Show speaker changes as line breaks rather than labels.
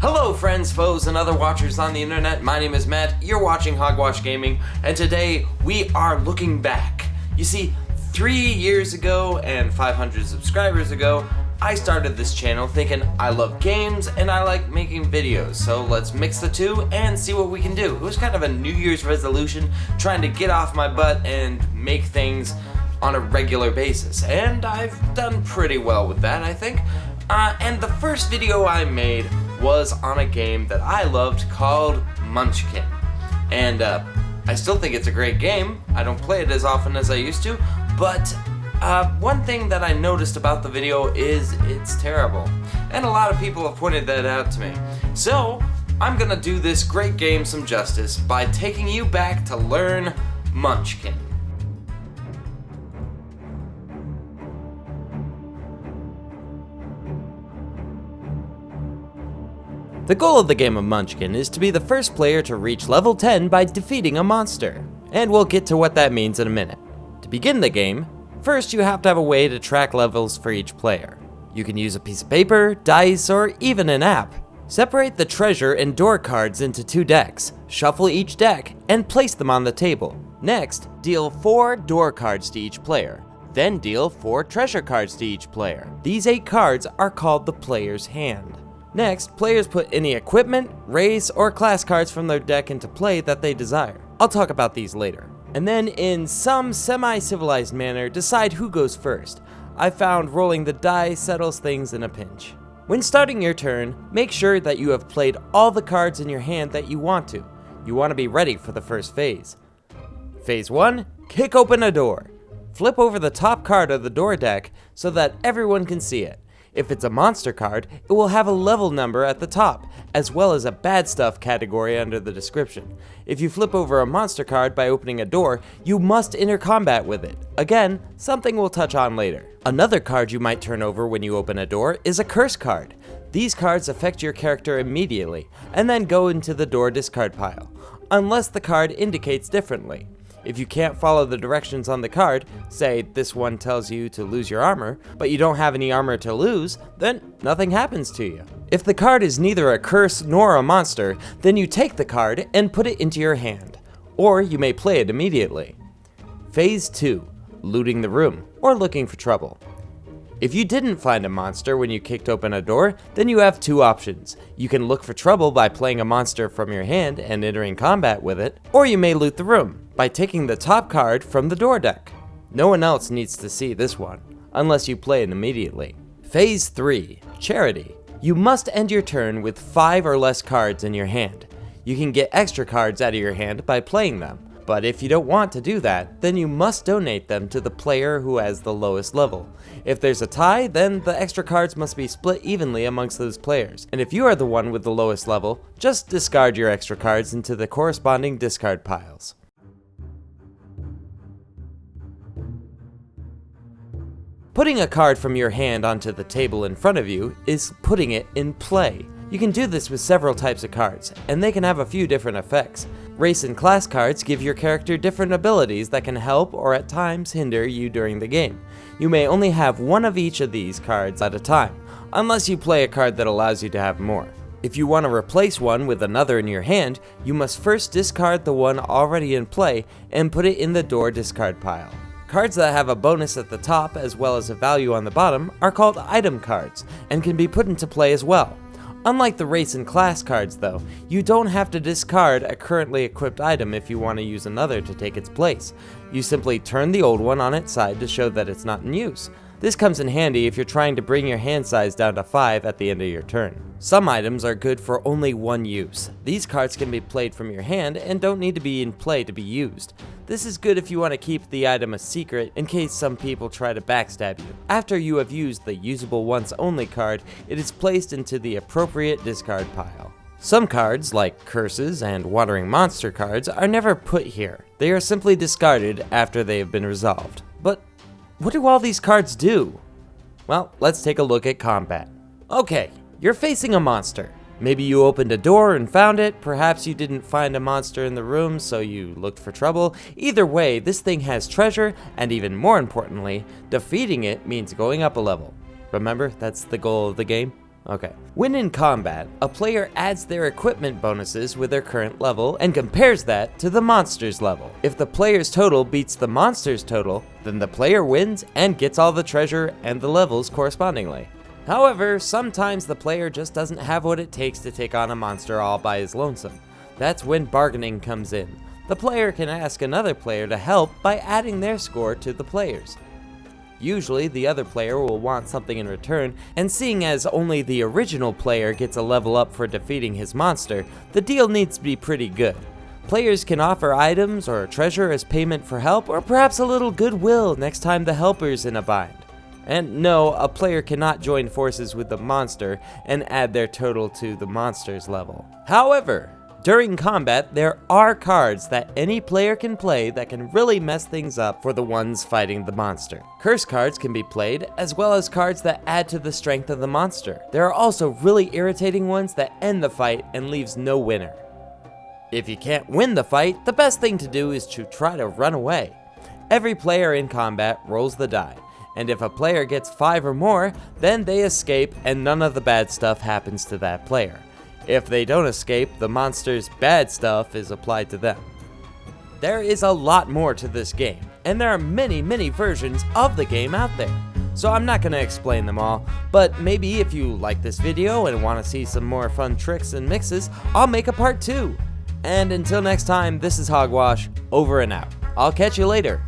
Hello friends, foes, and other watchers on the internet. My name is Matt, you're watching Hogwash Gaming, and today we are looking back. You see, 3 years ago and 500 subscribers ago, I started this channel thinking I love games and I like making videos, so let's mix the two and see what we can do. It was kind of a New Year's resolution, trying to get off my butt and make things on a regular basis, and I've done pretty well with that, I think. And the first video I made was on a game that I loved called Munchkin. And I still think it's a great game. I don't play it as often as I used to, but one thing that I noticed about the video is it's terrible. And a lot of people have pointed that out to me. So I'm gonna do this great game some justice by taking you back to learn Munchkin. The goal of the game of Munchkin is to be the first player to reach level 10 by defeating a monster, and we'll get to what that means in a minute. To begin the game, first you have to have a way to track levels for each player. You can use a piece of paper, dice, or even an app. Separate the treasure and door cards into 2 decks, shuffle each deck, and place them on the table. Next, deal 4 door cards to each player, then deal 4 treasure cards to each player. These 8 cards are called the player's hand. Next, players put any equipment, race, or class cards from their deck into play that they desire. I'll talk about these later. And then, in some semi-civilized manner, decide who goes first. I found rolling the die settles things in a pinch. When starting your turn, make sure that you have played all the cards in your hand that you want to. You want to be ready for the first phase. Phase 1, kick open a door. Flip over the top card of the door deck so that everyone can see it. If it's a monster card, it will have a level number at the top, as well as a bad stuff category under the description. If you flip over a monster card by opening a door, you must enter combat with it. Again, something we'll touch on later. Another card you might turn over when you open a door is a curse card. These cards affect your character immediately, and then go into the door discard pile, unless the card indicates differently. If you can't follow the directions on the card, say this one tells you to lose your armor, but you don't have any armor to lose, then nothing happens to you. If the card is neither a curse nor a monster, then you take the card and put it into your hand, or you may play it immediately. Phase 2, looting the room, or looking for trouble. If you didn't find a monster when you kicked open a door, then you have 2 options. You can look for trouble by playing a monster from your hand and entering combat with it, or you may loot the room by taking the top card from the door deck. No one else needs to see this one, unless you play it immediately. Phase 3, charity. You must end your turn with 5 or less cards in your hand. You can get extra cards out of your hand by playing them, but if you don't want to do that, then you must donate them to the player who has the lowest level. If there's a tie, then the extra cards must be split evenly amongst those players, and if you are the one with the lowest level, just discard your extra cards into the corresponding discard piles. Putting a card from your hand onto the table in front of you is putting it in play. You can do this with several types of cards, and they can have a few different effects. Race and class cards give your character different abilities that can help or at times hinder you during the game. You may only have one of each of these cards at a time, unless you play a card that allows you to have more. If you want to replace one with another in your hand, you must first discard the one already in play and put it in the door discard pile. Cards that have a bonus at the top as well as a value on the bottom are called item cards and can be put into play as well. Unlike the race and class cards though, you don't have to discard a currently equipped item if you want to use another to take its place. You simply turn the old one on its side to show that it's not in use. This comes in handy if you're trying to bring your hand size down to 5 at the end of your turn. Some items are good for only one use. These cards can be played from your hand and don't need to be in play to be used. This is good if you want to keep the item a secret in case some people try to backstab you. After you have used the usable once only card, it is placed into the appropriate discard pile. Some cards, like curses and wandering monster cards, are never put here. They are simply discarded after they have been resolved. But what do all these cards do? Well, let's take a look at combat. Okay, you're facing a monster. Maybe you opened a door and found it, perhaps you didn't find a monster in the room so you looked for trouble. Either way, this thing has treasure, and even more importantly, defeating it means going up a level. Remember, that's the goal of the game. Okay. When in combat, a player adds their equipment bonuses with their current level and compares that to the monster's level. If the player's total beats the monster's total, then the player wins and gets all the treasure and the levels correspondingly. However, sometimes the player just doesn't have what it takes to take on a monster all by his lonesome. That's when bargaining comes in. The player can ask another player to help by adding their score to the player's. Usually, the other player will want something in return, and seeing as only the original player gets a level up for defeating his monster, the deal needs to be pretty good. Players can offer items or treasure as payment for help, or perhaps a little goodwill next time the helper's in a bind. And no, a player cannot join forces with the monster and add their total to the monster's level. However, during combat, there are cards that any player can play that can really mess things up for the ones fighting the monster. Curse cards can be played, as well as cards that add to the strength of the monster. There are also really irritating ones that end the fight and leaves no winner. If you can't win the fight, the best thing to do is to try to run away. Every player in combat rolls the die, and if a player gets 5 or more, then they escape and none of the bad stuff happens to that player. If they don't escape, the monster's bad stuff is applied to them. There is a lot more to this game, and there are many versions of the game out there. So I'm not going to explain them all, but maybe if you like this video and want to see some more fun tricks and mixes, I'll make a part 2. And until next time, this is Hogwash, over and out. I'll catch you later.